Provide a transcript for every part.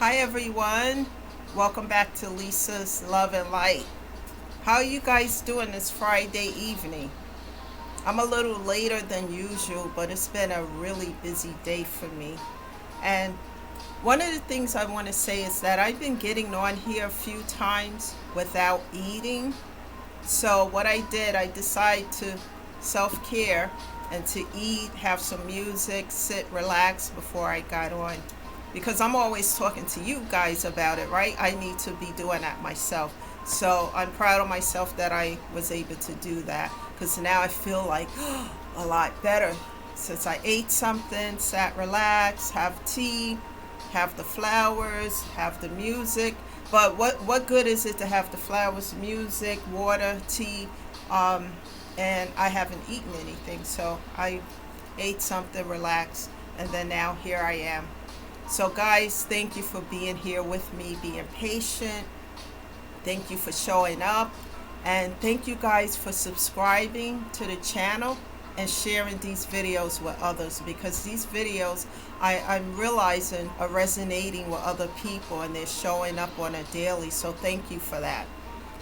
Hi everyone. Welcome back to Lisa's Love and Light. How are you guys doing this Friday evening? I'm a little later than usual, but it's been a really busy day for me. And one of the things I want to say is that I've been getting on here a few times without eating. So what I did, I decided to self-care and to eat, have some music, sit, relax before I got on. Because I'm always talking to you guys about it, right? I need to be doing that myself. So I'm proud of myself that I was able to do that because now I feel like a lot better since I ate something, sat relaxed, have tea, have the flowers, have the music. But what good is it to have the flowers, music, water, tea, um, and I haven't eaten anything? So I ate something, relaxed, and then now here I am. So, guys, thank you for being here with me, being patient. Thank you for showing up. And thank you guys for subscribing to the channel and sharing these videos with others because these videos I'm realizing are resonating with other people and they're showing up on a daily. So, thank you for that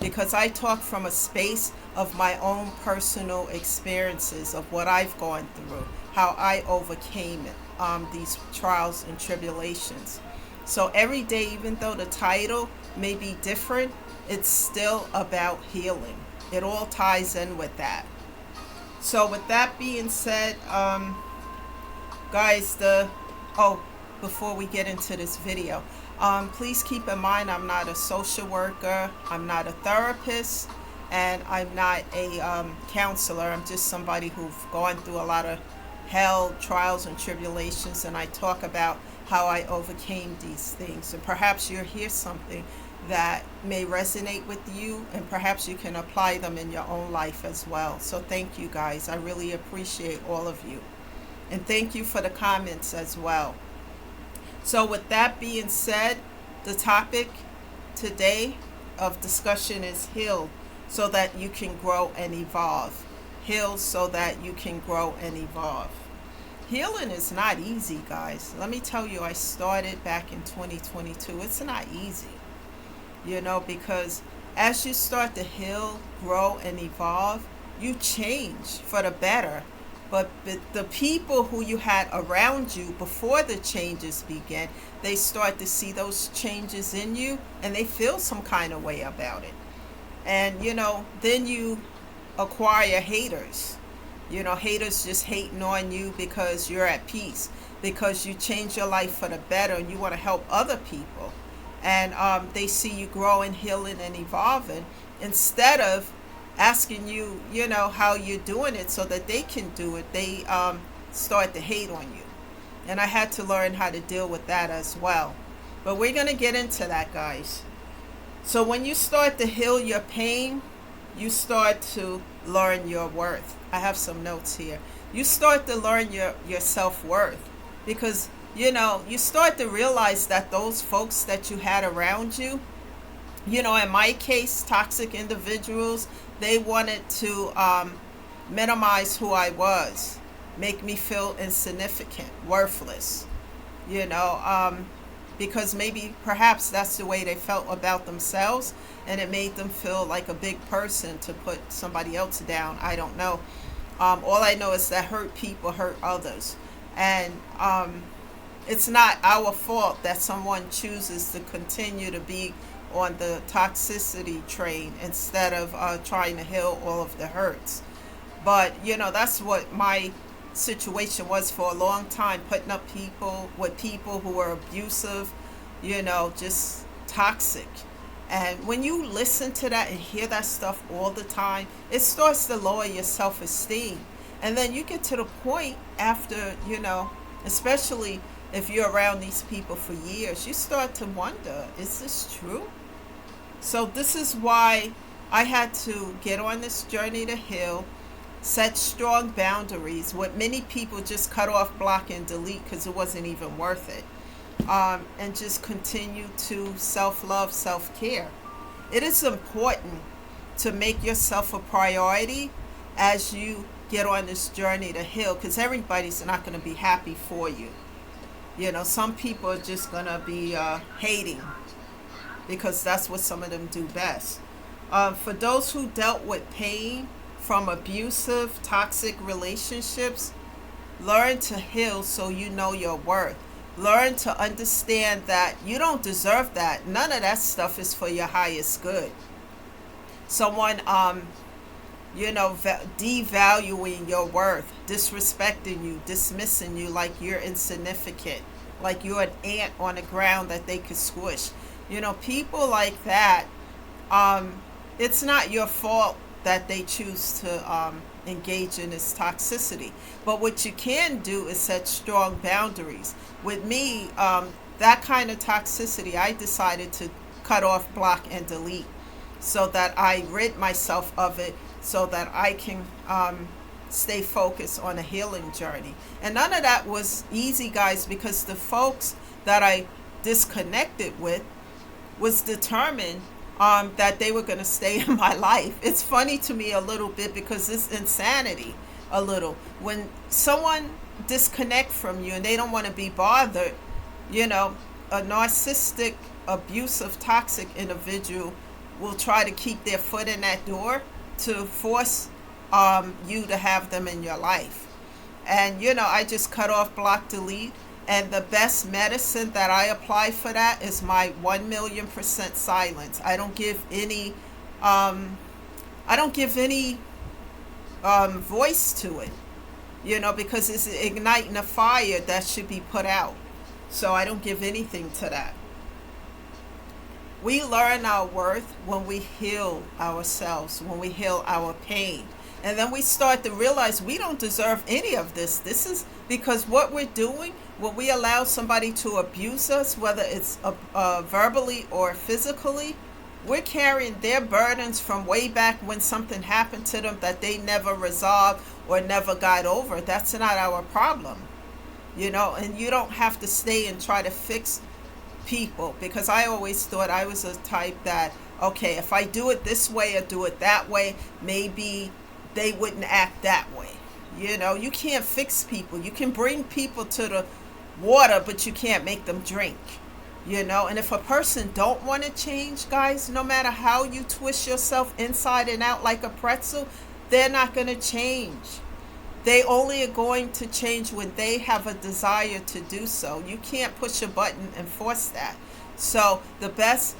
because I talk from a space of my own personal experiences of what I've gone through, how I overcame it, these trials and tribulations. So every day, even though the title may be different, it's still about healing. It all ties in with that. So with that being said, guys, before we get into this video, please keep in mind I'm not a social worker, I'm not a therapist, and I'm not a counselor. I'm just somebody who's gone through a lot of hell, trials, and tribulations, and I talk about how I overcame these things. And perhaps you'll hear something that may resonate with you, and perhaps you can apply them in your own life as well. So thank you guys. I really appreciate all of you. And thank you for the comments as well. So, with that being said, the topic today of discussion is heal so that you can grow and evolve. Heal so that you can grow and evolve. Healing is not easy, guys. Let me tell you, I started back in 2022. It's not easy, because as you start to heal, grow, and evolve, you change for the better. But the people who you had around you before the changes begin, they start to see those changes in you and they feel some kind of way about it. And, then you acquire haters. Haters just hating on you because you're at peace, because you change your life for the better and you want to help other people. And they see you growing, healing, and evolving instead of asking you, how you're doing it so that they can do it. They start to hate on you. And I had to learn how to deal with that as well. But we're going to get into that, guys. So when you start to heal your pain, you start to learn your worth. I have some notes here. You start to learn your self-worth because, you start to realize that those folks that you had around you, in my case, toxic individuals, they wanted to minimize who I was, make me feel insignificant, worthless, you know, um, because maybe perhaps that's the way they felt about themselves and it made them feel like a big person to put somebody else down. I don't know. All I know is that hurt people hurt others. And it's not our fault that someone chooses to continue to be on the toxicity train instead of trying to heal all of the hurts. But, that's what my situation was for a long time, putting up people with people who were abusive, just toxic. And when you listen to that and hear that stuff all the time, it starts to lower your self esteem. And then you get to the point after, especially if you're around these people for years, you start to wonder, is this true? So this is why I had to get on this journey to heal, set strong boundaries. What many people just cut off, block, and delete because it wasn't even worth it. And just continue to self-love, self-care. It is important to make yourself a priority as you get on this journey to heal because everybody's not going to be happy for you. Some people are just going to be hating because that's what some of them do best. For those who dealt with pain from abusive, toxic relationships, learn to heal so you know your worth. Learn to understand that you don't deserve that. None of that stuff is for your highest good. Someone, devaluing your worth, disrespecting you, dismissing you like you're insignificant, like you're an ant on the ground that they could squish. People like that, it's not your fault that they choose to engage in this toxicity. But what you can do is set strong boundaries. With me, that kind of toxicity, I decided to cut off, block, and delete so that I rid myself of it so that I can stay focused on a healing journey. And none of that was easy, guys, because the folks that I disconnected with was determined that they were going to stay in my life. It's funny to me a little bit because it's insanity a little. When someone disconnect from you and they don't want to be bothered, a narcissistic, abusive, toxic individual will try to keep their foot in that door to force you to have them in your life. And, I just cut off, block, delete. And the best medicine that I apply for that is my 1,000,000% silence. I don't give any voice to it, because it's igniting a fire that should be put out. So I don't give anything to that. We learn our worth when we heal ourselves, when we heal our pain. And then we start to realize we don't deserve any of this. This is because what we're doing, when we allow somebody to abuse us, whether it's verbally or physically, we're carrying their burdens from way back when something happened to them that they never resolved or never got over. That's not our problem, and you don't have to stay and try to fix people, because I always thought I was a type that, okay, if I do it this way or do it that way, maybe they wouldn't act that way. You can't fix people. You can bring people to the water, but you can't make them drink. And if a person don't want to change, guys, no matter how you twist yourself inside and out like a pretzel, they're not going to change. They only are going to change when they have a desire to do so. You can't push a button and force that. So the best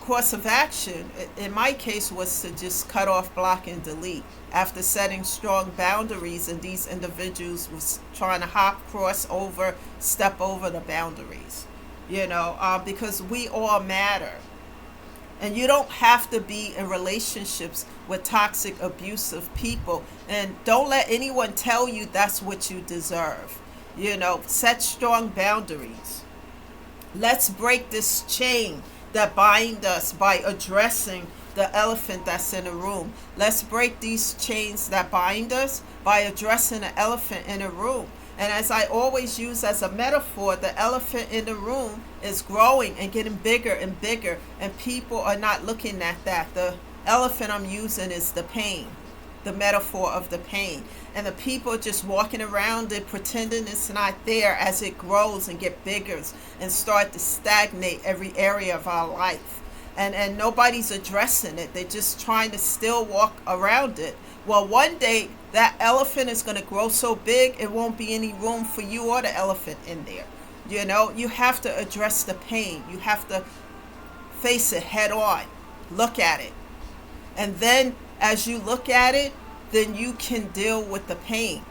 course of action, in my case, was to just cut off, block, and delete. After setting strong boundaries, and these individuals was trying to hop, cross over, step over the boundaries, because we all matter. And you don't have to be in relationships with toxic, abusive people. And don't let anyone tell you that's what you deserve. Set strong boundaries. Let's break this chain that bind us by addressing the elephant that's in the room. Let's break these chains that bind us by addressing the elephant in the room. And as I always use as a metaphor, the elephant in the room is growing and getting bigger and bigger, and people are not looking at that. The elephant I'm using is the pain, the metaphor of the pain. And the people are just walking around it, pretending it's not there as it grows and get bigger and start to stagnate every area of our life. And nobody's addressing it. They're just trying to still walk around it. Well, one day that elephant is going to grow so big it won't be any room for you or the elephant in there. You have to address the pain. You have to face it head on. Look at it. And then as you look at it, then you can deal with the pain.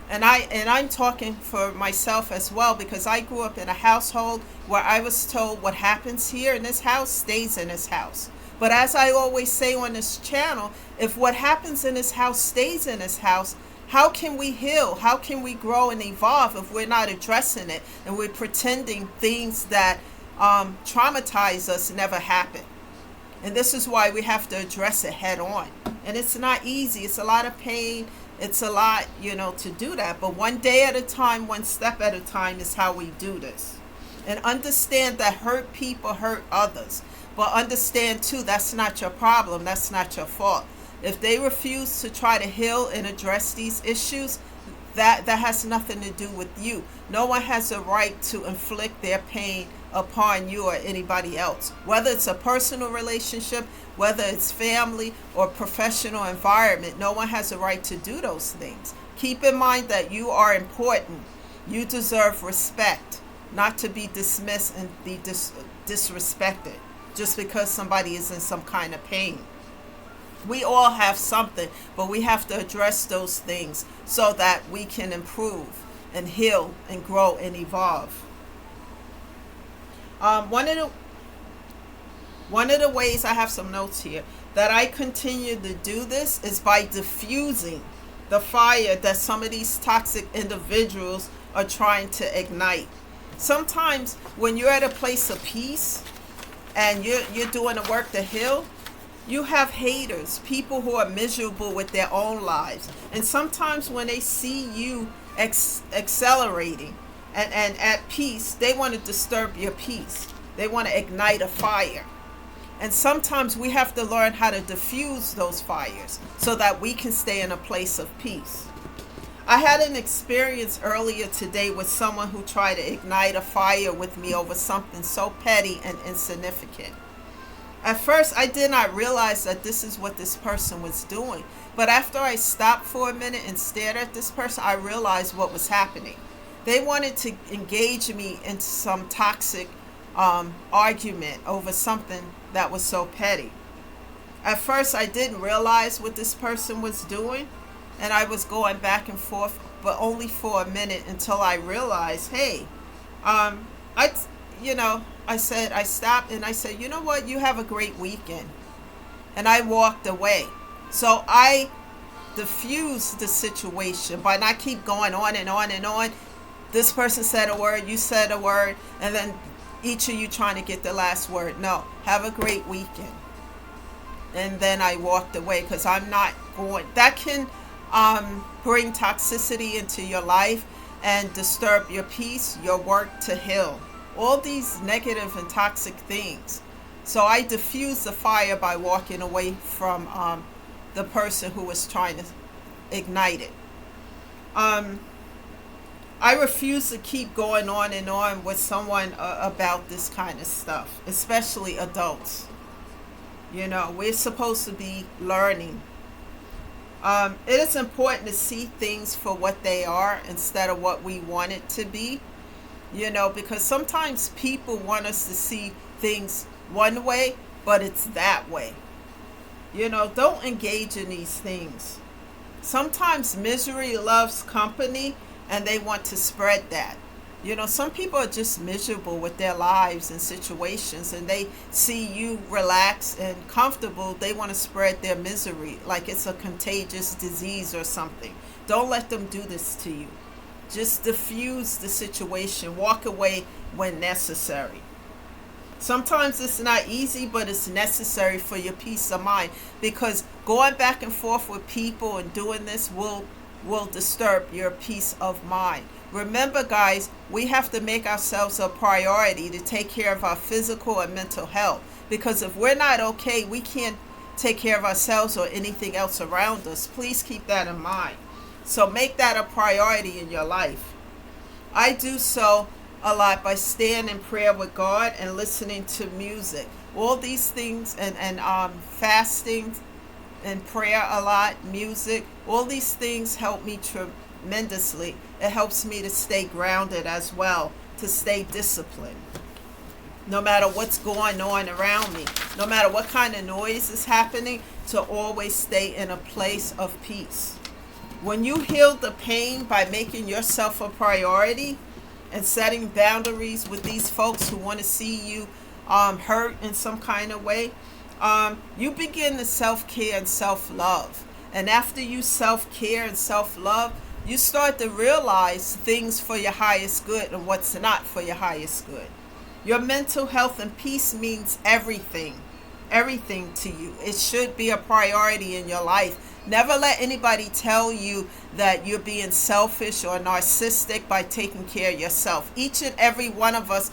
And I'm talking for myself as well, because I grew up in a household where I was told what happens here in this house stays in this house. But as I always say on this channel, if what happens in this house stays in this house, how can we heal? How can we grow and evolve if we're not addressing it and we're pretending things that traumatize us never happened? And this is why we have to address it head on. And it's not easy. It's a lot of pain. It's a lot, to do that. But one day at a time, one step at a time is how we do this. And understand that hurt people hurt others. But understand, too, that's not your problem. That's not your fault. If they refuse to try to heal and address these issues, That has nothing to do with you. No one has a right to inflict their pain upon you or anybody else. Whether it's a personal relationship, whether it's family or professional environment, no one has a right to do those things. Keep in mind that you are important. You deserve respect, not to be dismissed and be disrespected just because somebody is in some kind of pain. We all have something, but we have to address those things so that we can improve and heal and grow and evolve. One of the ways, I have some notes here, that I continue to do this is by diffusing the fire that some of these toxic individuals are trying to ignite. Sometimes when you're at a place of peace and you're doing the work to heal, you have haters, people who are miserable with their own lives. And sometimes when they see you accelerating and at peace, they want to disturb your peace. They want to ignite a fire. And sometimes we have to learn how to diffuse those fires so that we can stay in a place of peace. I had an experience earlier today with someone who tried to ignite a fire with me over something so petty and insignificant. At first, I did not realize that this is what this person was doing. But after I stopped for a minute and stared at this person, I realized what was happening. They wanted to engage me in some toxic argument over something that was so petty. At first, I didn't realize what this person was doing, and I was going back and forth, but only for a minute until I realized, hey, I stopped and I said, you know what, you have a great weekend. And I walked away. So I diffused the situation by not keep going on and on and on. This person said a word, you said a word, and then each of you trying to get the last word. No, have a great weekend. And then I walked away because I'm not going. That can bring toxicity into your life and disturb your peace, your work to heal. All these negative and toxic things. So I diffused the fire by walking away from the person who was trying to ignite it. I refuse to keep going on and on with someone about this kind of stuff, especially adults. You know, we're supposed to be learning. It is important to see things for what they are instead of what we want it to be. You know, because sometimes people want us to see things one way, but it's that way. You know, don't engage in these things. Sometimes misery loves company, and they want to spread that. You know, some people are just miserable with their lives and situations, and they see you relaxed and comfortable. They want to spread their misery like it's a contagious disease or something. Don't let them do this to you. Just diffuse the situation. Walk away when necessary. Sometimes it's not easy, but it's necessary for your peace of mind, because going back and forth with people and doing this will disturb your peace of mind. Remember, guys, we have to make ourselves a priority to take care of our physical and mental health, because if we're not okay, we can't take care of ourselves or anything else around us. Please keep that in mind. So make that a priority in your life. I do so a lot by staying in prayer with God and listening to music. All these things, and fasting and prayer a lot, music, all these things help me tremendously. It helps me to stay grounded as well, to stay disciplined. No matter what's going on around me, no matter what kind of noise is happening, to always stay in a place of peace. When you heal the pain by making yourself a priority and setting boundaries with these folks who want to see you hurt in some kind of way, you begin to self-care and self-love. And after you self-care and self-love, you start to realize things for your highest good and what's not for your highest good. Your mental health and peace means everything to you. It should be a priority in your life. Never let anybody tell you that you're being selfish or narcissistic by taking care of yourself. Each and every one of us,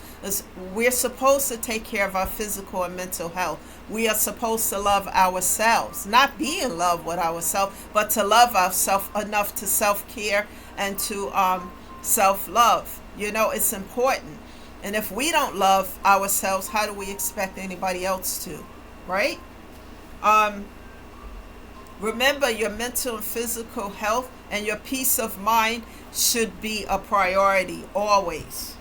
we're supposed to take care of our physical and mental health. We are supposed to love ourselves, not be in love with ourselves, but to love ourselves enough to self-care and to self-love. It's important. And if we don't love ourselves, how do we expect anybody else to, right? Um, Remember, your mental and physical health and your peace of mind should be a priority always.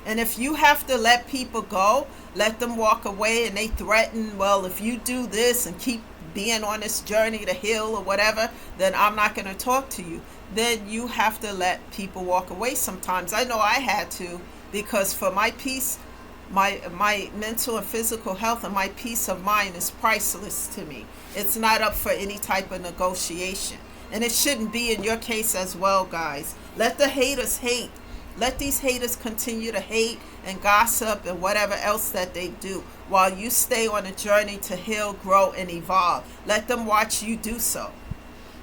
And if you have to let people go, let them walk away, and they threaten, well, if you do this and keep being on this journey to heal or whatever, then I'm not going to talk to you. Then you have to let people walk away sometimes. I know I had to, because for my peace, my mental and physical health and my peace of mind is priceless to me. It's not up for any type of negotiation. And it shouldn't be in your case as well, guys. Let the haters hate. Let these haters continue to hate and gossip and whatever else that they do while you stay on a journey to heal, grow, and evolve. Let them watch you do so.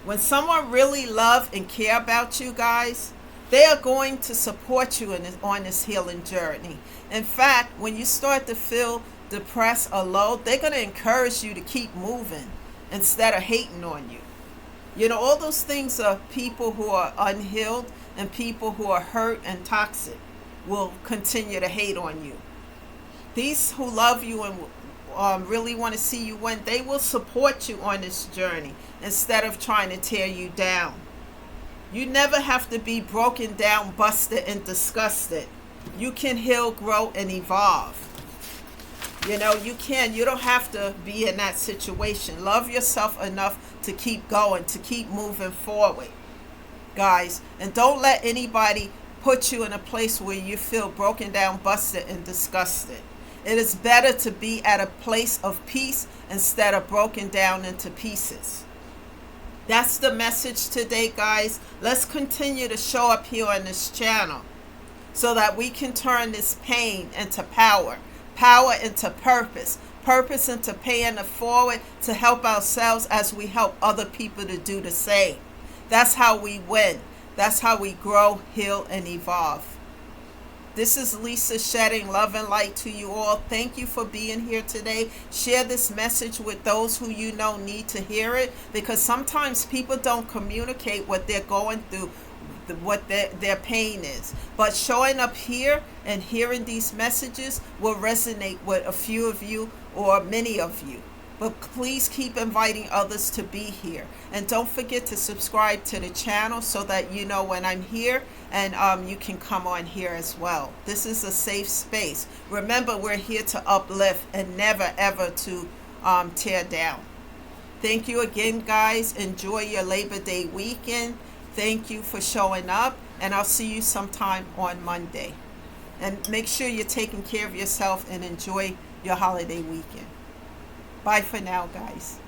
When someone really love and care about you, guys, they are going to support you on this healing journey. In fact, when you start to feel depressed or low, they're going to encourage you to keep moving instead of hating on you. All those things are people who are unhealed and people who are hurt and toxic will continue to hate on you. These who love you and really want to see you win, they will support you on this journey instead of trying to tear you down. You never have to be broken down, busted, and disgusted. You can heal, grow, and evolve. You can. You don't have to be in that situation. Love yourself enough to keep going, to keep moving forward, guys. And don't let anybody put you in a place where you feel broken down, busted, and disgusted. It is better to be at a place of peace instead of broken down into pieces. That's the message today, guys. Let's continue to show up here on this channel so that we can turn this pain into power, power into purpose, purpose into paying it forward to help ourselves as we help other people to do the same. That's how we win. That's how we grow, heal, and evolve. This is Lisa shedding love and light to you all. Thank you for being here today. Share this message with those who you know need to hear it, because sometimes people don't communicate what they're going through, what their pain is. But showing up here and hearing these messages will resonate with a few of you or many of you. But please keep inviting others to be here. And don't forget to subscribe to the channel so that you know when I'm here, and you can come on here as well. This is a safe space. Remember, we're here to uplift and never ever to tear down. Thank you again, guys. Enjoy your Labor Day weekend. Thank you for showing up, and I'll see you sometime on Monday. And make sure you're taking care of yourself and enjoy your holiday weekend. Bye for now, guys.